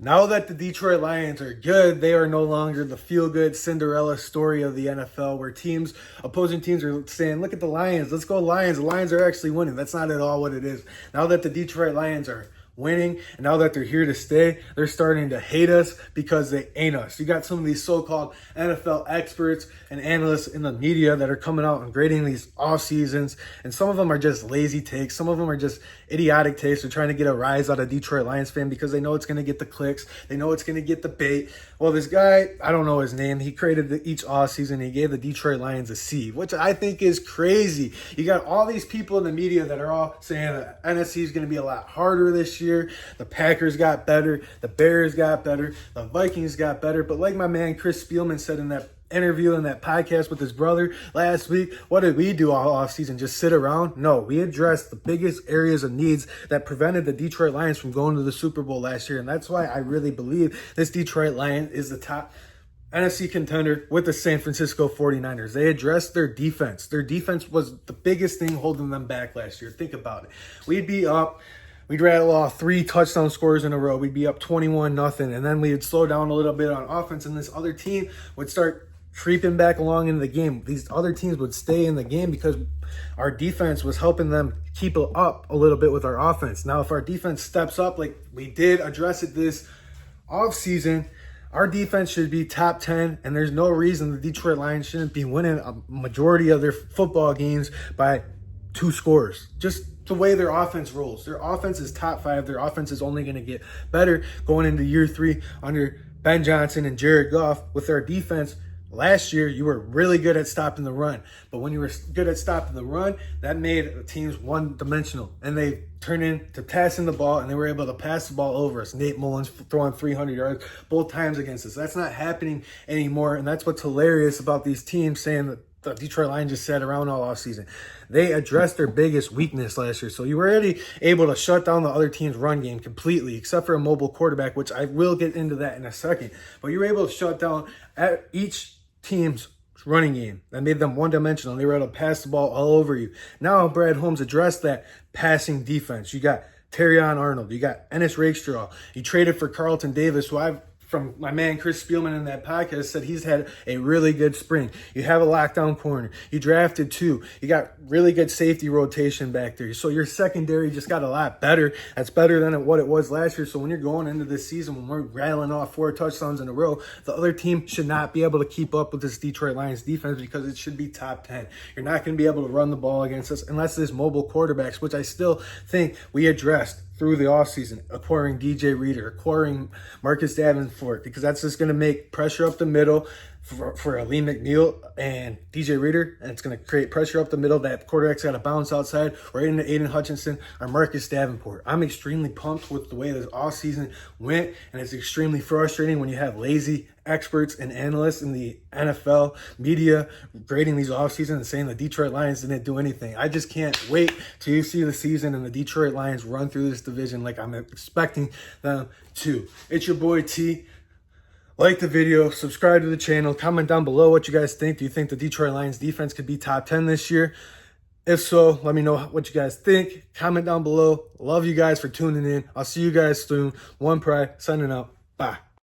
Now that the Detroit Lions are good, they are no longer the feel-good Cinderella story of the NFL where opposing teams are saying, look at the Lions, let's go Lions. The Lions are actually winning. That's not at all what it is. Now that the Detroit Lions are winning, and now that they're here to stay, they're starting to hate us because they ain't us. You got some of these so-called NFL experts and analysts in the media that are coming out and grading these off seasons, and some of them are just lazy takes. Some of them are just idiotic takes. They're trying to get a rise out of Detroit Lions fan because they know it's going to get the clicks. They know it's going to get the bait. Well, this guy, I don't know his name, he created each off season. He gave the Detroit Lions a C, which I think is crazy. You got all these people in the media that are all saying that NFC is going to be a lot harder this year. The Packers got better. The Bears got better. The Vikings got better. But like my man Chris Spielman said in that interview in that podcast with his brother last week, what did we do all offseason? Just sit around? No, we addressed the biggest areas of needs that prevented the Detroit Lions from going to the Super Bowl last year. And that's why I really believe this Detroit Lions is the top NFC contender with the San Francisco 49ers. They addressed their defense. Their defense was the biggest thing holding them back last year. Think about it. We'd rattle off 3 touchdown scores in a row. We'd be up 21-0, and then we'd slow down a little bit on offense, and this other team would start creeping back along into the game. These other teams would stay in the game because our defense was helping them keep up a little bit with our offense. Now, if our defense steps up like we did address it this offseason, our defense should be top 10, and there's no reason the Detroit Lions shouldn't be winning a majority of their football games by 2 scores. Just the way their offense rolls. Their offense is top 5. Their offense is only going to get better going into year 3 under Ben Johnson and Jared Goff. With their defense, last year, you were really good at stopping the run. But when you were good at stopping the run, that made teams one-dimensional. And they turned into passing the ball, and they were able to pass the ball over us. Nate Mullins throwing 300 yards both times against us. That's not happening anymore, and that's what's hilarious about these teams saying that the Detroit Lions just sat around all offseason. They addressed their biggest weakness last year. So you were already able to shut down the other team's run game completely, except for a mobile quarterback, which I will get into that in a second. But you were able to shut down each team's running game. That made them one-dimensional. They were able to pass the ball all over you. Now Brad Holmes addressed that passing defense. You got Terrion Arnold. You got Ennis Rakestraw. You traded for Carlton Davis, who from my man Chris Spielman in that podcast said he's had a really good spring. You have a lockdown corner. You drafted 2. You got really good safety rotation back there. So your secondary just got a lot better. That's better than what it was last year. So when you're going into this season, when we're rattling off 4 touchdowns in a row, the other team should not be able to keep up with this Detroit Lions defense because it should be top 10. You're not going to be able to run the ball against us unless there's mobile quarterbacks, which I still think we addressed through the offseason, acquiring DJ Reader, acquiring Marcus Davenport, because that's just going to make pressure up the middle for Aleem McNeil and DJ Reader, and it's going to create pressure up the middle. That quarterback's got to bounce outside right into Aiden Hutchinson or Marcus Davenport. I'm extremely pumped with the way this offseason went, and it's extremely frustrating when you have lazy experts and analysts in the NFL media grading these offseason and saying the Detroit Lions didn't do anything. I just can't wait till you see the season and the Detroit Lions run through this division like I'm expecting them to. It's your boy T. Like the video, subscribe to the channel, comment down below what you guys think. Do you think the Detroit Lions defense could be top 10 this year? If so, let me know what you guys think. Comment down below. Love you guys for tuning in. I'll see you guys soon. One Pride, signing out. Bye.